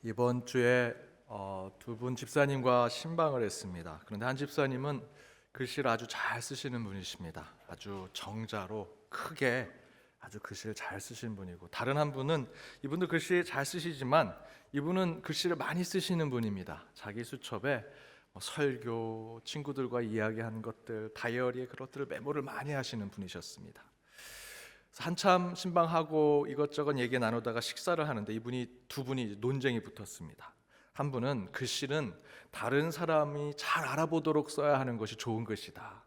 이번 주에 두 분 집사님과 신방을 했습니다. 그런데 한 집사님은 글씨를 아주 잘 쓰시는 분이십니다. 아주 정자로 크게 아주 글씨를 잘 쓰시는 분이고, 다른 한 분은 이분도 글씨 잘 쓰시지만 이분은 글씨를 많이 쓰시는 분입니다. 자기 수첩에 설교, 친구들과 이야기하는 것들, 다이어리에 그것들을 메모를 많이 하시는 분이셨습니다. 한참 신방하고 이것저것 얘기 나누다가 식사를 하는데 두 분이 논쟁이 붙었습니다. 한 분은 글씨는 다른 사람이 잘 알아보도록 써야 하는 것이 좋은 글씨다.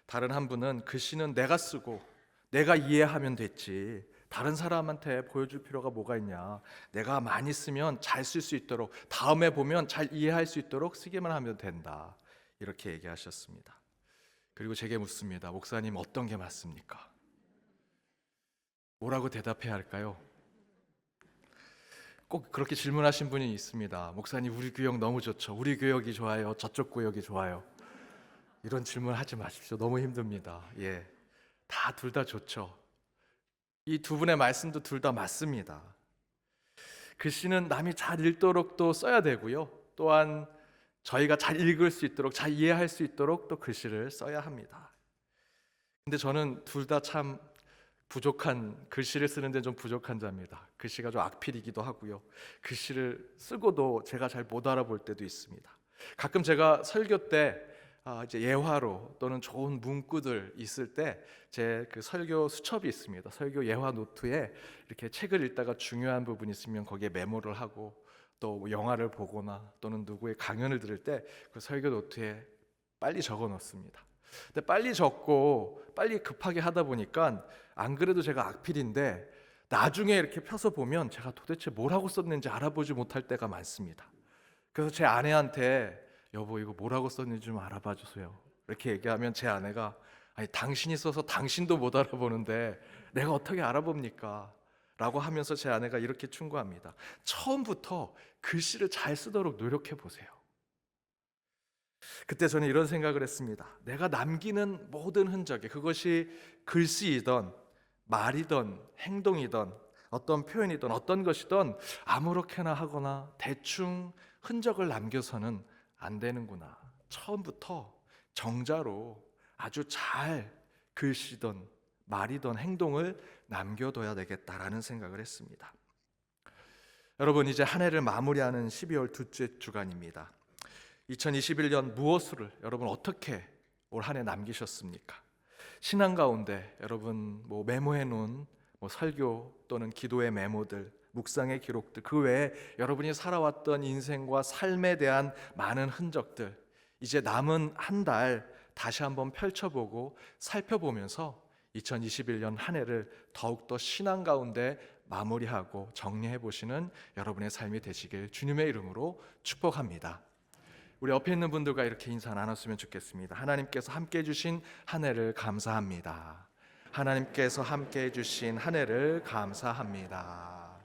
다른 한 분은 글씨는 내가 쓰고 내가 이해하면 됐지, 다른 사람한테 보여줄 필요가 뭐가 있냐, 내가 많이 쓰면 잘 쓸 수 있도록, 다음에 보면 잘 이해할 수 있도록 쓰기만 하면 된다, 이렇게 얘기하셨습니다. 그리고 제게 묻습니다. 목사님, 어떤 게 맞습니까? 뭐라고 대답해야 할까요? 꼭 그렇게 질문하신 분이 있습니다. 목사님, 우리 구역 너무 좋죠. 우리 구역이 좋아요. 저쪽 구역이 좋아요. 이런 질문 하지 마십시오. 너무 힘듭니다. 다 둘 다 좋죠. 이 두 분의 말씀도 둘 다 맞습니다. 글씨는 남이 잘 읽도록 또 써야 되고요. 또한 저희가 잘 읽을 수 있도록, 잘 이해할 수 있도록 또 글씨를 써야 합니다. 근데 저는 둘 다 참 글씨를 쓰는 데 좀 부족한 자입니다. 글씨가 좀 악필이기도 하고요. 글씨를 쓰고도 제가 잘 못 알아볼 때도 있습니다. 가끔 제가 설교 때 이제 예화로 또는 좋은 문구들 있을 때 제 그 설교 수첩이 있습니다. 설교 예화 노트에 이렇게 책을 읽다가 중요한 부분이 있으면 거기에 메모를 하고, 또 영화를 보거나 또는 누구의 강연을 들을 때 그 설교 노트에 빨리 적어 놓습니다. 근데 빨리 적고 빨리 급하게 하다 보니까 안 그래도 제가 악필인데 나중에 이렇게 펴서 보면 제가 도대체 뭐라고 썼는지 알아보지 못할 때가 많습니다. 그래서 제 아내한테 여보, 이거 뭐라고 썼는지 좀 알아봐 주세요, 이렇게 얘기하면 제 아내가 아니, 당신이 써서 당신도 못 알아보는데 내가 어떻게 알아봅니까? 라고 하면서 제 아내가 이렇게 충고합니다. 처음부터 글씨를 잘 쓰도록 노력해 보세요. 그때 저는 이런 생각을 했습니다. 내가 남기는 모든 흔적이, 그것이 글씨이던 말이던 행동이던 어떤 표현이든 어떤 것이든 아무렇게나 하거나 대충 흔적을 남겨서는 안 되는구나. 처음부터 정자로 아주 잘 글씨든 말이든 행동을 남겨둬야 되겠다라는 생각을 했습니다. 여러분, 이제 한 해를 마무리하는 12월 둘째 주간입니다. 2021년 무엇을 여러분 어떻게 올 한 해 남기셨습니까? 신앙 가운데 여러분 메모해 놓은 설교 또는 기도의 메모들, 묵상의 기록들, 그 외에 여러분이 살아왔던 인생과 삶에 대한 많은 흔적들, 이제 남은 한 달 다시 한번 펼쳐보고 살펴보면서 2021년 한 해를 더욱더 신앙 가운데 마무리하고 정리해 보시는 여러분의 삶이 되시길 주님의 이름으로 축복합니다. 우리 옆에 있는 분들과 이렇게 인사 나눴으면 좋겠습니다. 하나님께서 함께 해주신 한 해를 감사합니다. 하나님께서 함께 해주신 한 해를 감사합니다.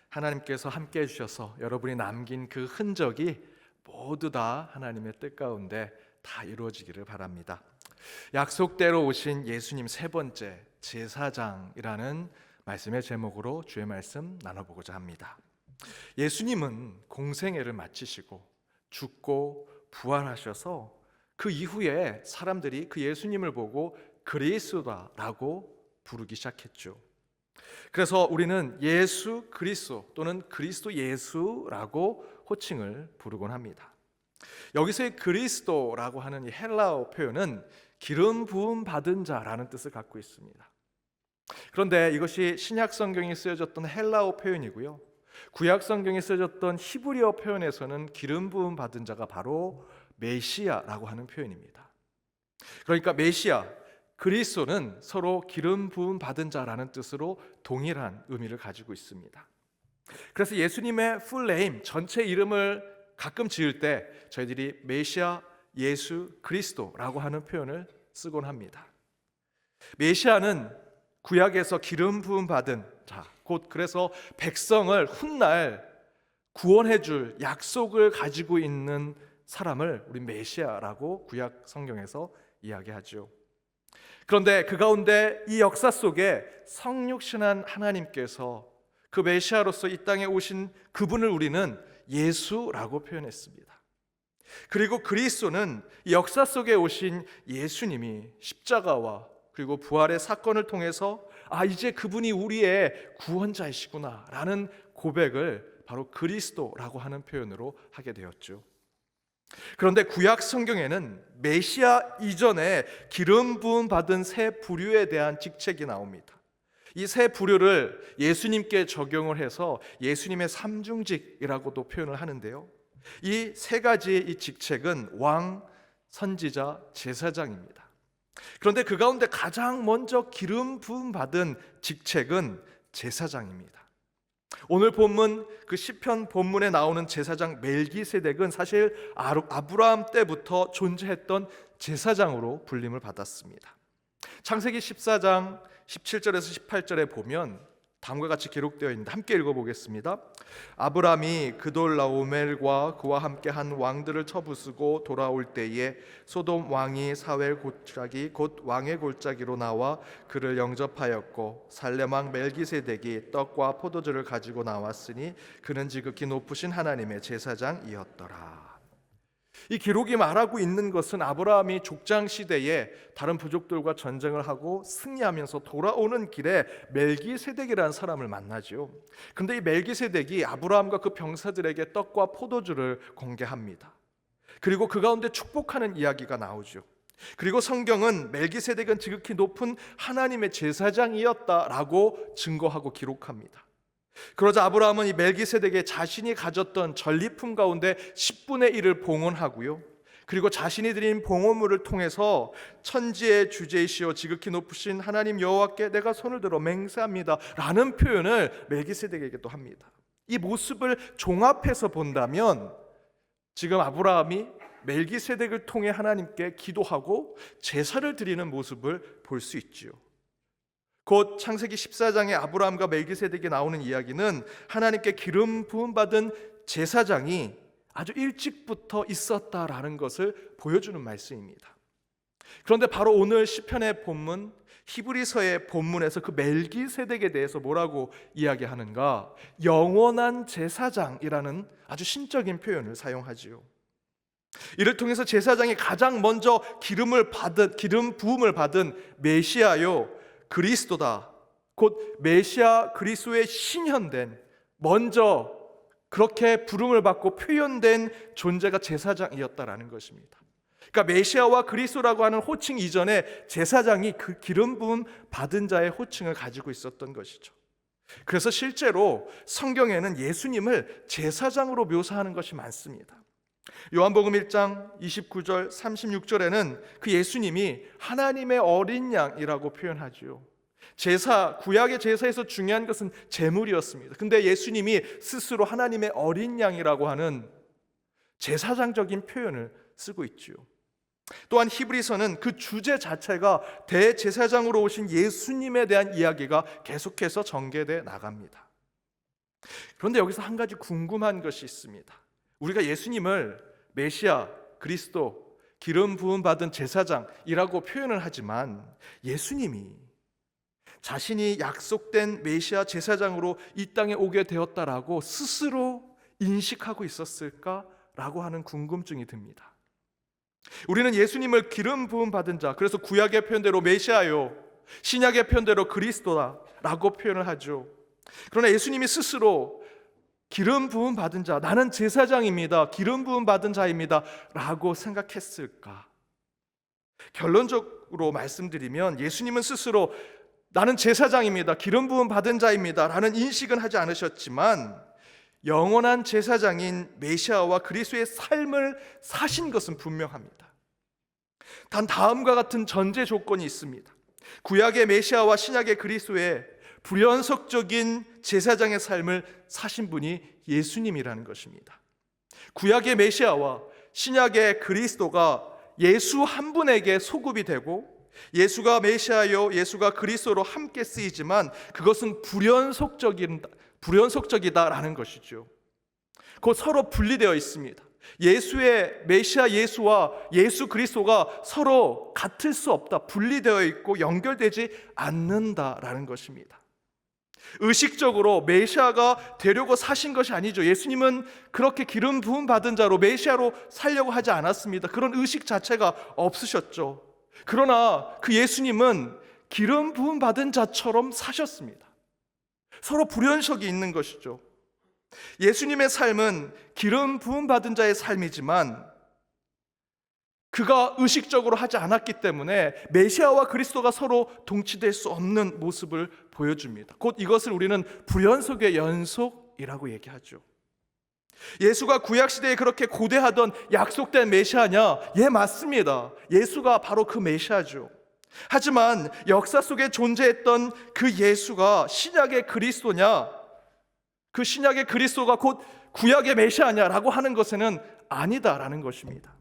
하나님께서 함께 해주셔서 여러분이 남긴 그 흔적이 모두 다 하나님의 뜻 가운데 다 이루어지기를 바랍니다. 약속대로 오신 예수님 세 번째 제사장이라는 말씀의 제목으로 주의 말씀 나눠보고자 합니다. 예수님은 공생애를 마치시고 죽고 부활하셔서 그 이후에 사람들이 그 예수님을 보고 그리스도다라고 부르기 시작했죠. 그래서 우리는 예수 그리스도 또는 그리스도 예수라고 호칭을 부르곤 합니다. 여기서의 그리스도라고 하는 이 헬라어 표현은 기름 부음 받은 자라는 뜻을 갖고 있습니다. 그런데 이것이 신약 성경에 쓰여졌던 헬라어 표현이고요, 구약 성경에 쓰여졌던 히브리어 표현에서는 기름 부음 받은 자가 바로 메시아라고 하는 표현입니다. 그러니까 메시아, 그리스도는 서로 기름 부음 받은 자라는 뜻으로 동일한 의미를 가지고 있습니다. 그래서 예수님의 full name, 전체 이름을 가끔 지을 때 저희들이 메시아, 예수 그리스도라고 하는 표현을 쓰곤 합니다. 메시아는 구약에서 기름 부음 받은 자, 곧 그래서 백성을 훗날 구원해 줄 약속을 가지고 있는 사람을 우리 메시아라고 구약 성경에서 이야기하죠. 그런데 그 가운데 이 역사 속에 성육신한 하나님께서 그 메시아로서 이 땅에 오신 그분을 우리는 예수라고 표현했습니다. 그리고 그리스도는 역사 속에 오신 예수님이 십자가와 그리고 부활의 사건을 통해서 이제 그분이 우리의 구원자이시구나 라는 고백을 바로 그리스도라고 하는 표현으로 하게 되었죠. 그런데 구약 성경에는 메시아 이전에 기름 부음 받은 세 부류에 대한 직책이 나옵니다. 이 세 부류를 예수님께 적용을 해서 예수님의 삼중직이라고도 표현을 하는데요, 이 세 가지의 이 직책은 왕, 선지자, 제사장입니다. 그런데 그 가운데 가장 먼저 기름 부음 받은 직책은 제사장입니다. 오늘 본문 그 시편 본문에 나오는 제사장 멜기세덱은 사실 아브라함 때부터 존재했던 제사장으로 불림을 받았습니다. 창세기 14장 17절에서 18절에 보면 다음과 같이 기록되어 있는데 함께 읽어보겠습니다. 아브람이 그돌라오멜과 그와 함께 한 왕들을 쳐부수고 돌아올 때에 소돔 왕이 사웰 골짜기 곧 왕의 골짜기로 나와 그를 영접하였고 살렘 왕 멜기세덱이 떡과 포도주를 가지고 나왔으니 그는 지극히 높으신 하나님의 제사장이었더라. 이 기록이 말하고 있는 것은 아브라함이 족장 시대에 다른 부족들과 전쟁을 하고 승리하면서 돌아오는 길에 멜기세덱이라는 사람을 만나죠. 그런데 이 멜기세덱이 아브라함과 그 병사들에게 떡과 포도주를 공개합니다. 그리고 그 가운데 축복하는 이야기가 나오죠. 그리고 성경은 멜기세덱은 지극히 높은 하나님의 제사장이었다라고 증거하고 기록합니다. 그러자 아브라함은 이 멜기세덱에 자신이 가졌던 전리품 가운데 10분의 1을 봉헌하고요, 그리고 자신이 드린 봉헌물을 통해서 천지의 주제이시오 지극히 높으신 하나님 여호와께 내가 손을 들어 맹세합니다 라는 표현을 멜기세덱에게 또 합니다. 이 모습을 종합해서 본다면 지금 아브라함이 멜기세덱을 통해 하나님께 기도하고 제사를 드리는 모습을 볼 수 있지요. 곧 창세기 14장에 아브라함과 멜기세덱이 나오는 이야기는 하나님께 기름 부음 받은 제사장이 아주 일찍부터 있었다라는 것을 보여주는 말씀입니다. 그런데 바로 오늘 시편의 본문 히브리서의 본문에서 그 멜기세덱에 대해서 뭐라고 이야기하는가? 영원한 제사장이라는 아주 신적인 표현을 사용하지요. 이를 통해서 제사장이 가장 먼저 기름 부음을 받은 메시아요 그리스도다. 곧 메시아 그리스도의 신현된, 먼저 그렇게 부름을 받고 표현된 존재가 제사장이었다라는 것입니다. 그러니까 메시아와 그리스도라고 하는 호칭 이전에 제사장이 그 기름 부음 받은 자의 호칭을 가지고 있었던 것이죠. 그래서 실제로 성경에는 예수님을 제사장으로 묘사하는 것이 많습니다. 요한복음 1장 29절 36절에는 그 예수님이 하나님의 어린 양이라고 표현하죠. 구약의 제사에서 중요한 것은 제물이었습니다. 근데 예수님이 스스로 하나님의 어린 양이라고 하는 제사장적인 표현을 쓰고 있죠. 또한 히브리서는 그 주제 자체가 대제사장으로 오신 예수님에 대한 이야기가 계속해서 전개돼 나갑니다. 그런데 여기서 한 가지 궁금한 것이 있습니다. 우리가 예수님을 메시아, 그리스도, 기름 부음 받은 제사장이라고 표현을 하지만 예수님이 자신이 약속된 메시아 제사장으로 이 땅에 오게 되었다라고 스스로 인식하고 있었을까라고 하는 궁금증이 듭니다. 우리는 예수님을 기름 부음 받은 자, 그래서 구약의 표현대로 메시아요, 신약의 표현대로 그리스도다라고 표현을 하죠. 그러나 예수님이 스스로 기름 부음 받은 자, 나는 제사장입니다, 기름 부음 받은 자입니다 라고 생각했을까? 결론적으로 말씀드리면 예수님은 스스로 나는 제사장입니다, 기름 부음 받은 자입니다 라는 인식은 하지 않으셨지만 영원한 제사장인 메시아와 그리스도의 삶을 사신 것은 분명합니다. 단 다음과 같은 전제 조건이 있습니다. 구약의 메시아와 신약의 그리스도의 불연속적인 제사장의 삶을 사신 분이 예수님이라는 것입니다. 구약의 메시아와 신약의 그리스도가 예수 한 분에게 소급이 되고 예수가 메시아요 예수가 그리스도로 함께 쓰이지만 그것은 불연속적이다라는 것이죠. 곧 서로 분리되어 있습니다. 예수의 메시아 예수와 예수 그리스도가 서로 같을 수 없다, 분리되어 있고 연결되지 않는다라는 것입니다. 의식적으로 메시아가 되려고 사신 것이 아니죠. 예수님은 그렇게 기름 부음 받은 자로 메시아로 살려고 하지 않았습니다. 그런 의식 자체가 없으셨죠. 그러나 그 예수님은 기름 부음 받은 자처럼 사셨습니다. 서로 불연속이 있는 것이죠. 예수님의 삶은 기름 부음 받은 자의 삶이지만 그가 의식적으로 하지 않았기 때문에 메시아와 그리스도가 서로 동치될 수 없는 모습을 보여줍니다. 곧 이것을 우리는 불연속의 연속이라고 얘기하죠. 예수가 구약시대에 그렇게 고대하던 약속된 메시아냐? 예, 맞습니다. 예수가 바로 그 메시아죠. 하지만 역사 속에 존재했던 그 예수가 신약의 그리스도냐? 그 신약의 그리스도가 곧 구약의 메시아냐라고 하는 것에는 아니다라는 것입니다.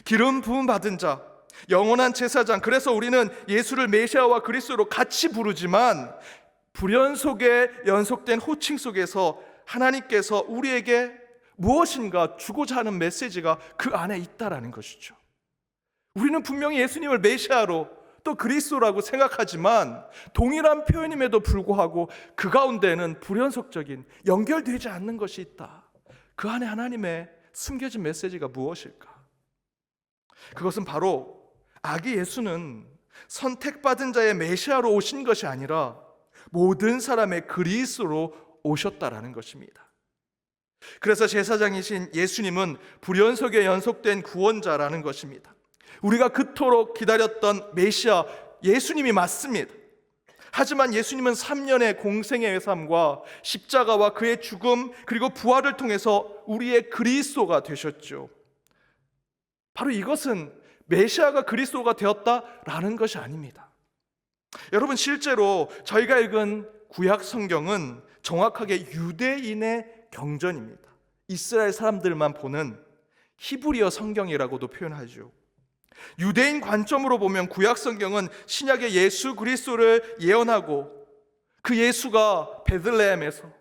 기름 부음 받은 자, 영원한 제사장, 그래서 우리는 예수를 메시아와 그리스도로 같이 부르지만 불연속의 연속된 호칭 속에서 하나님께서 우리에게 무엇인가 주고자 하는 메시지가 그 안에 있다라는 것이죠. 우리는 분명히 예수님을 메시아로 또 그리스도라고 생각하지만 동일한 표현임에도 불구하고 그 가운데는 불연속적인 연결되지 않는 것이 있다. 그 안에 하나님의 숨겨진 메시지가 무엇일까? 그것은 바로 아기 예수는 선택받은 자의 메시아로 오신 것이 아니라 모든 사람의 그리스도로 오셨다라는 것입니다. 그래서 제사장이신 예수님은 불연속에 연속된 구원자라는 것입니다. 우리가 그토록 기다렸던 메시아 예수님이 맞습니다. 하지만 예수님은 3년의 공생의 삶과 십자가와 그의 죽음 그리고 부활을 통해서 우리의 그리스도가 되셨죠. 바로 이것은 메시아가 그리스도가 되었다라는 것이 아닙니다. 여러분, 실제로 저희가 읽은 구약 성경은 정확하게 유대인의 경전입니다. 이스라엘 사람들만 보는 히브리어 성경이라고도 표현하죠. 유대인 관점으로 보면 구약 성경은 신약의 예수 그리스도를 예언하고 그 예수가 베들레헴에서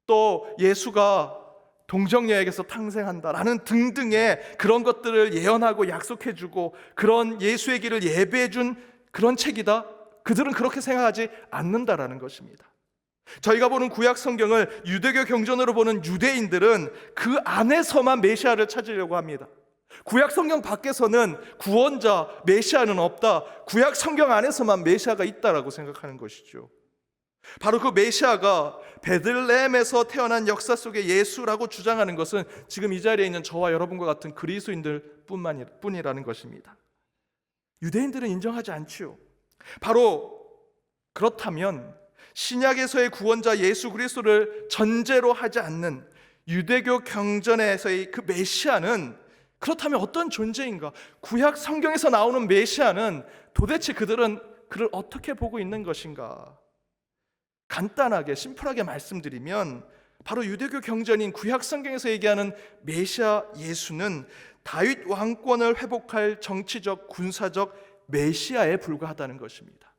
또 예수가 동정녀에게서 탄생한다라는 등등의 그런 것들을 예언하고 약속해주고 그런 예수의 길을 예배해준 그런 책이다. 그들은 그렇게 생각하지 않는다라는 것입니다. 저희가 보는 구약 성경을 유대교 경전으로 보는 유대인들은 그 안에서만 메시아를 찾으려고 합니다. 구약 성경 밖에서는 구원자, 메시아는 없다. 구약 성경 안에서만 메시아가 있다라고 생각하는 것이죠. 바로 그 메시아가 베들레헴에서 태어난 역사 속의 예수라고 주장하는 것은 지금 이 자리에 있는 저와 여러분과 같은 그리스도인들 뿐이라는 것입니다. 유대인들은 인정하지 않지요. 바로 그렇다면 신약에서의 구원자 예수 그리스도를 전제로 하지 않는 유대교 경전에서의 그 메시아는 그렇다면 어떤 존재인가? 구약 성경에서 나오는 메시아는 도대체 그들은 그를 어떻게 보고 있는 것인가? 간단하게 심플하게 말씀드리면 바로 유대교 경전인 구약 성경에서 얘기하는 메시아 예수는 다윗 왕권을 회복할 정치적 군사적 메시아에 불과하다는 것입니다.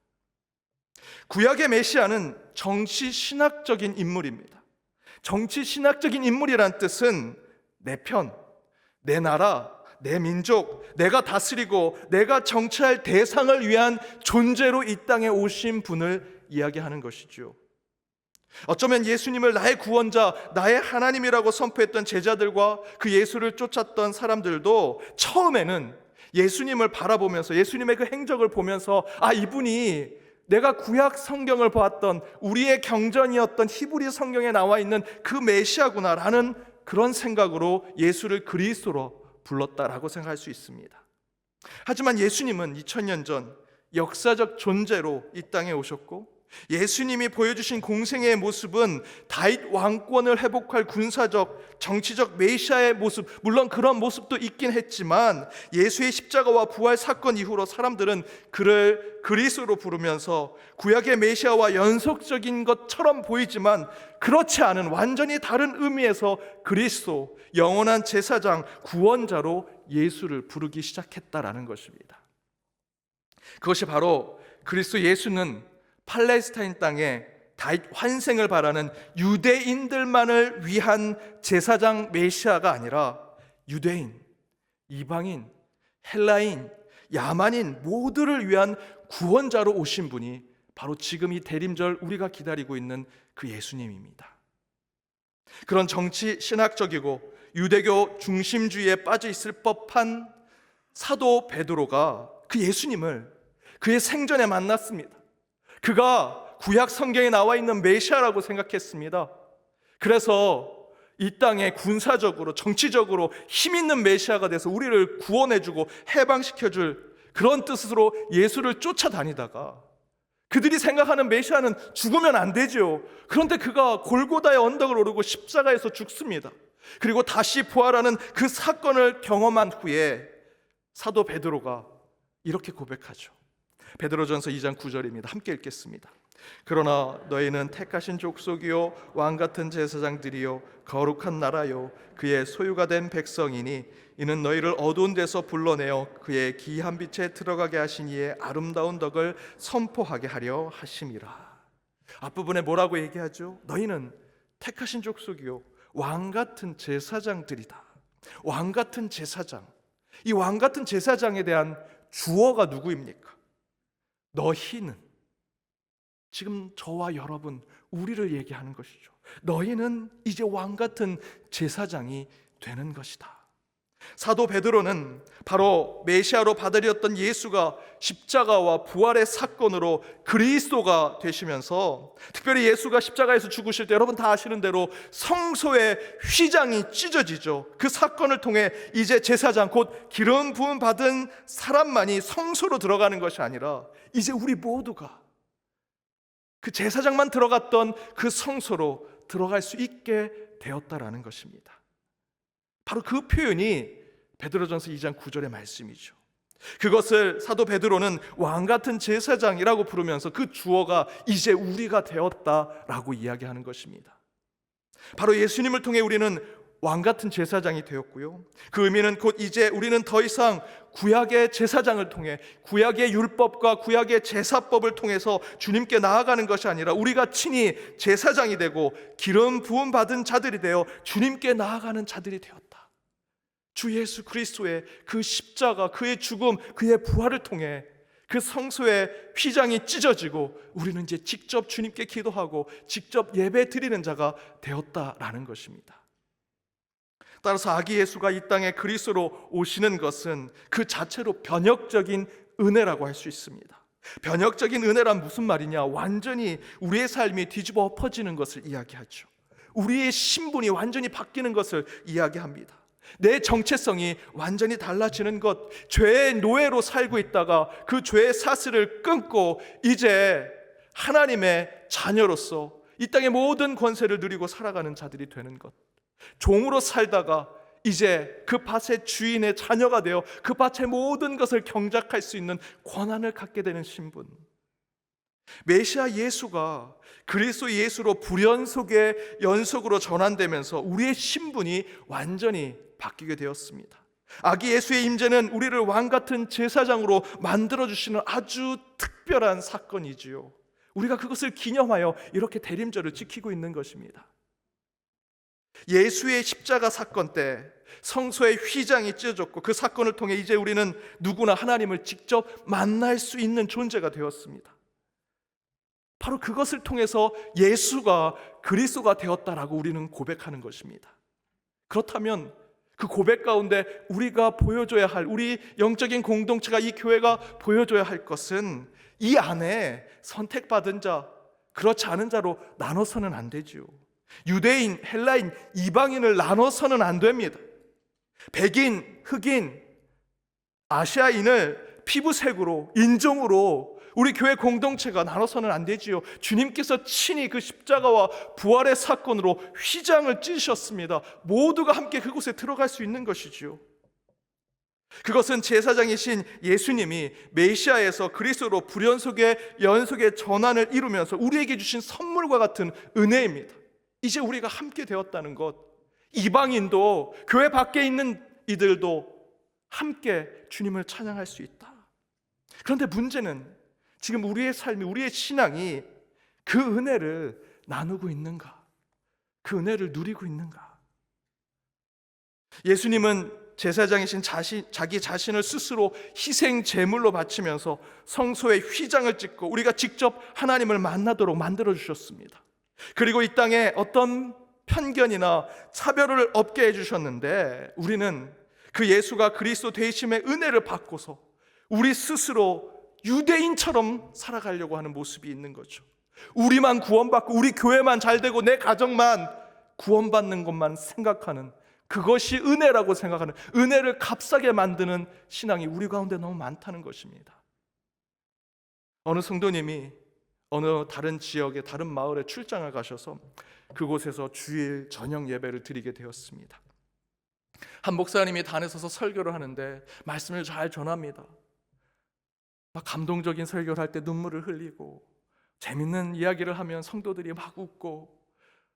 구약의 메시아는 정치 신학적인 인물입니다. 정치 신학적인 인물이란 뜻은 내 편, 내 나라, 내 민족, 내가 다스리고 내가 정치할 대상을 위한 존재로 이 땅에 오신 분을 이야기하는 것이죠. 어쩌면 예수님을 나의 구원자, 나의 하나님이라고 선포했던 제자들과 그 예수를 쫓았던 사람들도 처음에는 예수님을 바라보면서 예수님의 그 행적을 보면서 이분이 내가 구약 성경을 보았던 우리의 경전이었던 히브리 성경에 나와 있는 그 메시아구나라는 그런 생각으로 예수를 그리스도로 불렀다라고 생각할 수 있습니다. 하지만 예수님은 2000년 전 역사적 존재로 이 땅에 오셨고 예수님이 보여주신 공생애의 모습은 다윗 왕권을 회복할 군사적, 정치적 메시아의 모습, 물론 그런 모습도 있긴 했지만 예수의 십자가와 부활 사건 이후로 사람들은 그를 그리스도로 부르면서 구약의 메시아와 연속적인 것처럼 보이지만 그렇지 않은 완전히 다른 의미에서 그리스도, 영원한 제사장, 구원자로 예수를 부르기 시작했다라는 것입니다. 그것이 바로 그리스도 예수는 팔레스타인 땅에 다윗 환생을 바라는 유대인들만을 위한 제사장 메시아가 아니라 유대인, 이방인, 헬라인, 야만인 모두를 위한 구원자로 오신 분이 바로 지금 이 대림절 우리가 기다리고 있는 그 예수님입니다. 그런 정치 신학적이고 유대교 중심주의에 빠져 있을 법한 사도 베드로가 그 예수님을 그의 생전에 만났습니다. 그가 구약 성경에 나와 있는 메시아라고 생각했습니다. 그래서 이 땅에 군사적으로 정치적으로 힘 있는 메시아가 돼서 우리를 구원해주고 해방시켜줄 그런 뜻으로 예수를 쫓아다니다가 그들이 생각하는 메시아는 죽으면 안 되죠. 그런데 그가 골고다의 언덕을 오르고 십자가에서 죽습니다. 그리고 다시 부활하는 그 사건을 경험한 후에 사도 베드로가 이렇게 고백하죠. 베드로전서 2장 9절입니다. 함께 읽겠습니다. 그러나 너희는 택하신 족속이요 왕같은 제사장들이요 거룩한 나라요 그의 소유가 된 백성이니 이는 너희를 어두운 데서 불러내어 그의 기이한 빛에 들어가게 하신 이의 아름다운 덕을 선포하게 하려 하심이라. 앞부분에 뭐라고 얘기하죠? 너희는 택하신 족속이요 왕같은 제사장들이다. 왕같은 제사장. 이 왕같은 제사장에 대한 주어가 누구입니까? 너희는, 지금 저와 여러분, 우리를 얘기하는 것이죠. 너희는 이제 왕같은 제사장이 되는 것이다. 사도 베드로는 바로 메시아로 받아들였던 예수가 십자가와 부활의 사건으로 그리스도가 되시면서, 특별히 예수가 십자가에서 죽으실 때 여러분 다 아시는 대로 성소의 휘장이 찢어지죠. 그 사건을 통해 이제 제사장, 곧 기름 부음 받은 사람만이 성소로 들어가는 것이 아니라 이제 우리 모두가 그 제사장만 들어갔던 그 성소로 들어갈 수 있게 되었다라는 것입니다. 바로 그 표현이 베드로전서 2장 9절의 말씀이죠. 그것을 사도 베드로는 왕같은 제사장이라고 부르면서 그 주어가 이제 우리가 되었다라고 이야기하는 것입니다. 바로 예수님을 통해 우리는 왕같은 제사장이 되었고요, 그 의미는 곧 이제 우리는 더 이상 구약의 제사장을 통해 구약의 율법과 구약의 제사법을 통해서 주님께 나아가는 것이 아니라 우리가 친히 제사장이 되고 기름 부음 받은 자들이 되어 주님께 나아가는 자들이 되었다. 주 예수 그리스도의 그 십자가, 그의 죽음, 그의 부활을 통해 그 성소의 휘장이 찢어지고 우리는 이제 직접 주님께 기도하고 직접 예배 드리는 자가 되었다라는 것입니다. 따라서 아기 예수가 이 땅에 그리스도로 오시는 것은 그 자체로 변혁적인 은혜라고 할 수 있습니다. 변혁적인 은혜란 무슨 말이냐? 완전히 우리의 삶이 뒤집어 엎어지는 것을 이야기하죠. 우리의 신분이 완전히 바뀌는 것을 이야기합니다. 내 정체성이 완전히 달라지는 것, 죄의 노예로 살고 있다가 그 죄의 사슬을 끊고 이제 하나님의 자녀로서 이 땅의 모든 권세를 누리고 살아가는 자들이 되는 것, 종으로 살다가 이제 그 밭의 주인의 자녀가 되어 그 밭의 모든 것을 경작할 수 있는 권한을 갖게 되는 신분. 메시아 예수가 그리스도 예수로 불연속의 연속으로 전환되면서 우리의 신분이 완전히 바뀌게 되었습니다. 아기 예수의 임재는 우리를 왕같은 제사장으로 만들어주시는 아주 특별한 사건이지요. 우리가 그것을 기념하여 이렇게 대림절을 지키고 있는 것입니다. 예수의 십자가 사건 때 성소의 휘장이 찢어졌고 그 사건을 통해 이제 우리는 누구나 하나님을 직접 만날 수 있는 존재가 되었습니다. 바로 그것을 통해서 예수가 그리스도가 되었다라고 우리는 고백하는 것입니다. 그렇다면 그 고백 가운데 우리가 보여줘야 할, 우리 영적인 공동체가, 이 교회가 보여줘야 할 것은 이 안에 선택받은 자, 그렇지 않은 자로 나눠서는 안 되죠. 유대인, 헬라인, 이방인을 나눠서는 안 됩니다. 백인, 흑인, 아시아인을 피부색으로, 인종으로 우리 교회 공동체가 나눠서는 안 되지요. 주님께서 친히 그 십자가와 부활의 사건으로 휘장을 찢으셨습니다. 모두가 함께 그곳에 들어갈 수 있는 것이지요. 그것은 제사장이신 예수님이 메시아에서 그리스도로 불연속의 연속의 전환을 이루면서 우리에게 주신 선물과 같은 은혜입니다. 이제 우리가 함께 되었다는 것, 이방인도 교회 밖에 있는 이들도 함께 주님을 찬양할 수 있다. 그런데 문제는 지금 우리의 삶이, 우리의 신앙이 그 은혜를 나누고 있는가? 그 은혜를 누리고 있는가? 예수님은 제사장이신 자기 자신을 스스로 희생 제물로 바치면서 성소에 휘장을 찍고 우리가 직접 하나님을 만나도록 만들어 주셨습니다. 그리고 이 땅에 어떤 편견이나 차별을 없게 해주셨는데, 우리는 그 예수가 그리스도 되심의 은혜를 받고서 우리 스스로 유대인처럼 살아가려고 하는 모습이 있는 거죠. 우리만 구원받고 우리 교회만 잘되고 내 가정만 구원받는 것만 생각하는, 그것이 은혜라고 생각하는, 은혜를 값싸게 만드는 신앙이 우리 가운데 너무 많다는 것입니다. 어느 성도님이 어느 다른 지역에, 다른 마을에 출장을 가셔서 그곳에서 주일 저녁 예배를 드리게 되었습니다. 한 목사님이 단에 서서 설교를 하는데 말씀을 잘 전합니다. 막 감동적인 설교를 할 때 눈물을 흘리고, 재밌는 이야기를 하면 성도들이 막 웃고,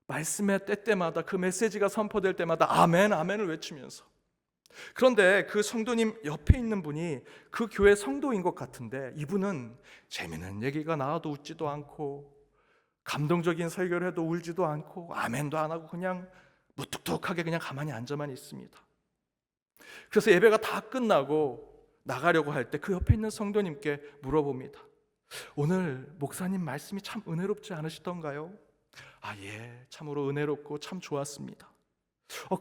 말씀의 때때마다 그 메시지가 선포될 때마다 아멘, 아멘을 외치면서. 그런데 그 성도님 옆에 있는 분이 그 교회 성도인 것 같은데, 이분은 재미있는 얘기가 나와도 웃지도 않고, 감동적인 설교를 해도 울지도 않고, 아멘도 안 하고 그냥 무뚝뚝하게 그냥 가만히 앉아만 있습니다. 그래서 예배가 다 끝나고 나가려고 할 때 그 옆에 있는 성도님께 물어봅니다. 오늘 목사님 말씀이 참 은혜롭지 않으시던가요? 아, 예, 참으로 은혜롭고 참 좋았습니다.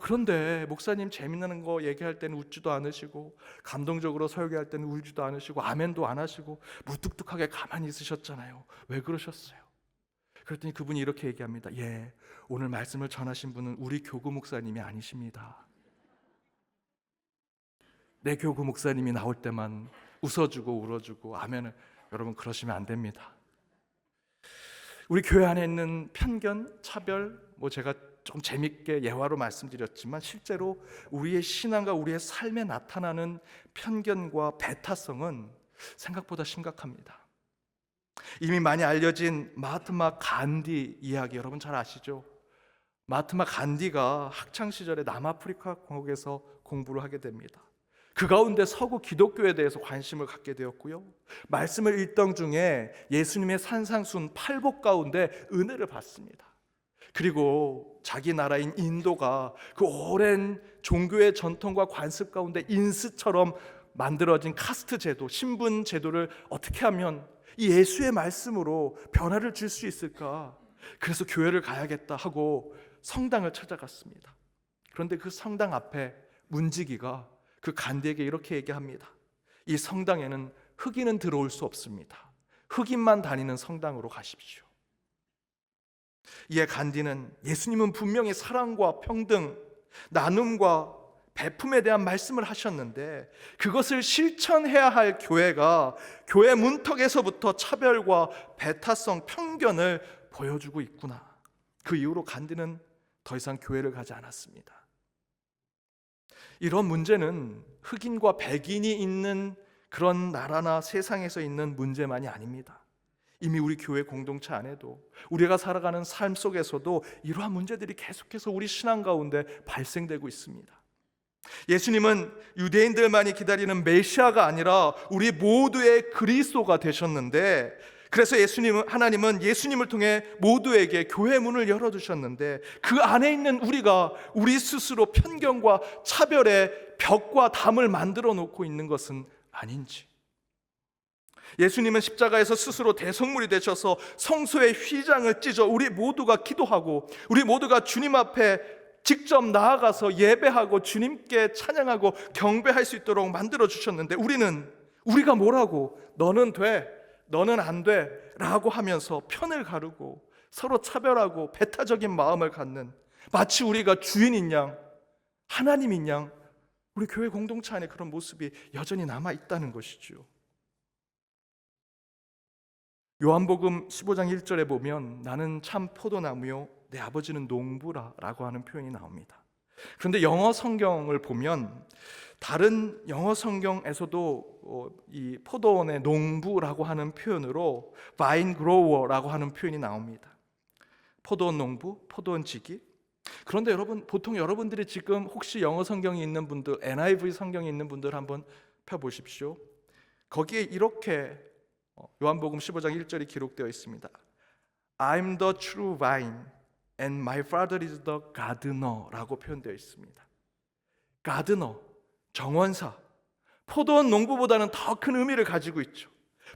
그런데 목사님 재미나는 거 얘기할 때는 웃지도 않으시고, 감동적으로 설교할 때는 울지도 않으시고, 아멘도 안 하시고 무뚝뚝하게 가만히 있으셨잖아요. 왜 그러셨어요? 그랬더니 그분이 이렇게 얘기합니다. 예, 오늘 말씀을 전하신 분은 우리 교구 목사님이 아니십니다. 내 교구 목사님이 나올 때만 웃어주고 울어주고 아멘을. 여러분, 그러시면 안 됩니다. 우리 교회 안에 있는 편견, 차별, 제가 좀 재밌게 예화로 말씀드렸지만 실제로 우리의 신앙과 우리의 삶에 나타나는 편견과 배타성은 생각보다 심각합니다. 이미 많이 알려진 마하트마 간디 이야기 여러분 잘 아시죠? 마하트마 간디가 학창시절에 남아프리카 공화국에서 공부를 하게 됩니다. 그 가운데 서구 기독교에 대해서 관심을 갖게 되었고요, 말씀을 읽던 중에 예수님의 산상순 팔복 가운데 은혜를 받습니다. 그리고 자기 나라인 인도가 그 오랜 종교의 전통과 관습 가운데 인스처럼 만들어진 카스트 제도, 신분 제도를 어떻게 하면 이 예수의 말씀으로 변화를 줄 수 있을까? 그래서 교회를 가야겠다 하고 성당을 찾아갔습니다. 그런데 그 성당 앞에 문지기가 그 간디에게 이렇게 얘기합니다. 이 성당에는 흑인은 들어올 수 없습니다. 흑인만 다니는 성당으로 가십시오. 이에 간디는 예수님은 분명히 사랑과 평등, 나눔과 베품에 대한 말씀을 하셨는데 그것을 실천해야 할 교회가 교회 문턱에서부터 차별과 배타성, 편견을 보여주고 있구나. 그 이후로 간디는 더 이상 교회를 가지 않았습니다. 이런 문제는 흑인과 백인이 있는 그런 나라나 세상에서 있는 문제만이 아닙니다. 이미 우리 교회 공동체 안에도, 우리가 살아가는 삶 속에서도 이러한 문제들이 계속해서 우리 신앙 가운데 발생되고 있습니다. 예수님은 유대인들만이 기다리는 메시아가 아니라 우리 모두의 그리스도가 되셨는데, 그래서 하나님은 예수님을 통해 모두에게 교회 문을 열어두셨는데, 그 안에 있는 우리가 우리 스스로 편견과 차별의 벽과 담을 만들어 놓고 있는 것은 아닌지. 예수님은 십자가에서 스스로 대성물이 되셔서 성소의 휘장을 찢어 우리 모두가 기도하고 우리 모두가 주님 앞에 직접 나아가서 예배하고 주님께 찬양하고 경배할 수 있도록 만들어 주셨는데, 우리가 뭐라고 너는 돼, 너는 안 돼 라고 하면서 편을 가르고 서로 차별하고 배타적인 마음을 갖는, 마치 우리가 주인인 양, 하나님인 양, 우리 교회 공동체 안에 그런 모습이 여전히 남아 있다는 것이죠. 요한복음 15장 1절에 보면 나는 참 포도나무요 내 아버지는 농부라 라고 하는 표현이 나옵니다. 그런데 영어 성경을 보면 다른 영어 성경에서도 이 포도원의 농부라고 하는 표현으로 vine grower라고 하는 표현이 나옵니다. 포도원 농부, 포도원 지기. 그런데 여러분, 보통 여러분들이 지금 혹시 영어 성경이 있는 분들, NIV 성경이 있는 분들 한번 펴보십시오. 거기에 이렇게 요한복음 15장 1절이 기록되어 있습니다. I'm the true vine and my father is the gardener 라고 표현되어 있습니다. 가드너, 정원사, 포도원 농부보다는 더 큰 의미를 가지고 있죠.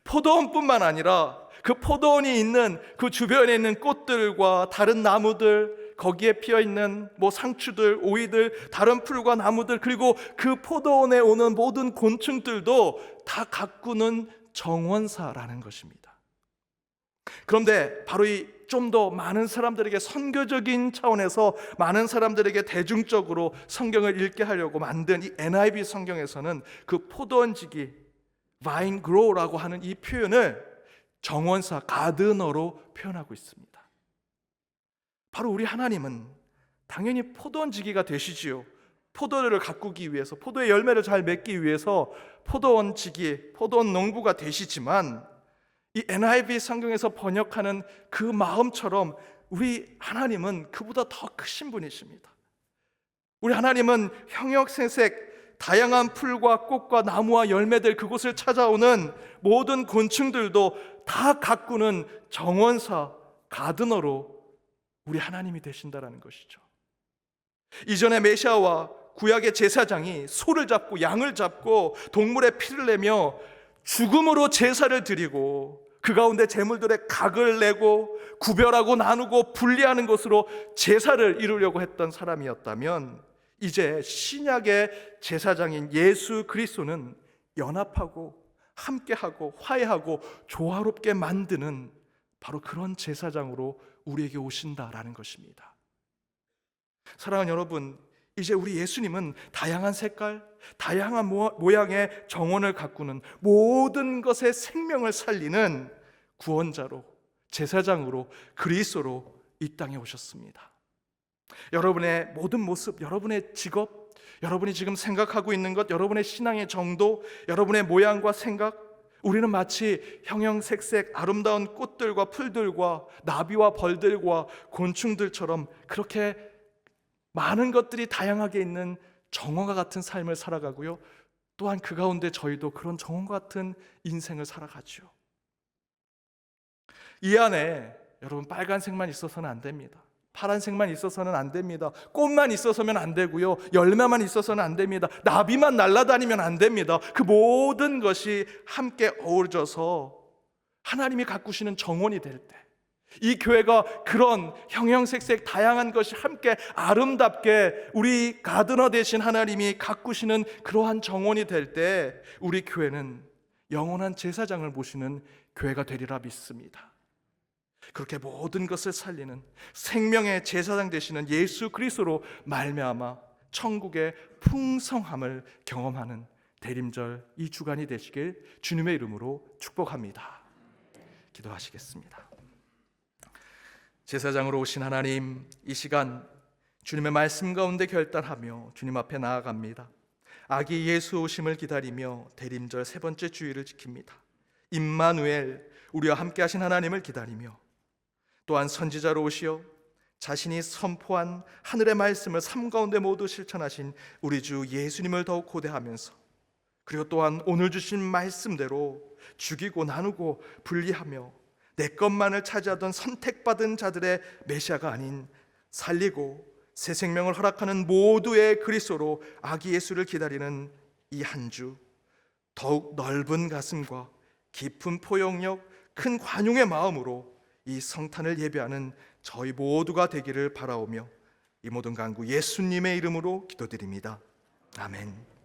포도원뿐만 아니라 그 포도원이 있는 그 주변에 있는 꽃들과 다른 나무들, 거기에 피어 있는 상추들, 오이들, 다른 풀과 나무들, 그리고 그 포도원에 오는 모든 곤충들도 다 가꾸는 정원사라는 것입니다. 그런데 바로 이 좀 더 많은 사람들에게 선교적인 차원에서 많은 사람들에게 대중적으로 성경을 읽게 하려고 만든 이 NIV 성경에서는 그 포도원지기 vine grow라고 하는 이 표현을 정원사 가드너로 표현하고 있습니다. 바로 우리 하나님은 당연히 포도원지기가 되시지요. 포도를 가꾸기 위해서, 포도의 열매를 잘 맺기 위해서 포도원지기, 포도원 농부가 되시지만 이 NIV 성경에서 번역하는 그 마음처럼 우리 하나님은 그보다 더 크신 분이십니다. 우리 하나님은 형형색색 다양한 풀과 꽃과 나무와 열매들, 그곳을 찾아오는 모든 곤충들도 다 가꾸는 정원사, 가드너로 우리 하나님이 되신다라는 것이죠. 이전에 메시아와 구약의 제사장이 소를 잡고 양을 잡고 동물의 피를 내며 죽음으로 제사를 드리고 그 가운데 제물들의 각을 내고 구별하고 나누고 분리하는 것으로 제사를 이루려고 했던 사람이었다면, 이제 신약의 제사장인 예수 그리스도는 연합하고 함께하고 화해하고 조화롭게 만드는 바로 그런 제사장으로 우리에게 오신다라는 것입니다. 사랑하는 여러분, 이제 우리 예수님은 다양한 색깔, 다양한 모양의 정원을 가꾸는 모든 것의 생명을 살리는 구원자로, 제사장으로, 그리스도로 이 땅에 오셨습니다. 여러분의 모든 모습, 여러분의 직업, 여러분이 지금 생각하고 있는 것, 여러분의 신앙의 정도, 여러분의 모양과 생각, 우리는 마치 형형색색 아름다운 꽃들과 풀들과 나비와 벌들과 곤충들처럼 그렇게 많은 것들이 다양하게 있는 정원과 같은 삶을 살아가고요, 또한 그 가운데 저희도 그런 정원과 같은 인생을 살아가죠. 이 안에 여러분 빨간색만 있어서는 안 됩니다. 파란색만 있어서는 안 됩니다. 꽃만 있어서는 안 되고요, 열매만 있어서는 안 됩니다. 나비만 날아다니면 안 됩니다. 그 모든 것이 함께 어우러져서 하나님이 가꾸시는 정원이 될 때, 이 교회가 그런 형형색색 다양한 것이 함께 아름답게 우리 가드너 되신 하나님이 가꾸시는 그러한 정원이 될 때, 우리 교회는 영원한 제사장을 모시는 교회가 되리라 믿습니다. 그렇게 모든 것을 살리는 생명의 제사장 되시는 예수 그리스도로 말미암아 천국의 풍성함을 경험하는 대림절 이 주간이 되시길 주님의 이름으로 축복합니다. 기도하시겠습니다. 제사장으로 오신 하나님, 이 시간 주님의 말씀 가운데 결단하며 주님 앞에 나아갑니다. 아기 예수 오심을 기다리며 대림절 세 번째 주일을 지킵니다. 임마누엘, 우리와 함께 하신 하나님을 기다리며, 또한 선지자로 오시어 자신이 선포한 하늘의 말씀을 삶 가운데 모두 실천하신 우리 주 예수님을 더욱 고대하면서, 그리고 또한 오늘 주신 말씀대로 죽이고 나누고 분리하며 내 것만을 차지하던 선택받은 자들의 메시아가 아닌 살리고 새 생명을 허락하는 모두의 그리스도로 아기 예수를 기다리는 이 한 주, 더욱 넓은 가슴과 깊은 포용력, 큰 관용의 마음으로 이 성탄을 예배하는 저희 모두가 되기를 바라오며 이 모든 간구 예수님의 이름으로 기도드립니다. 아멘.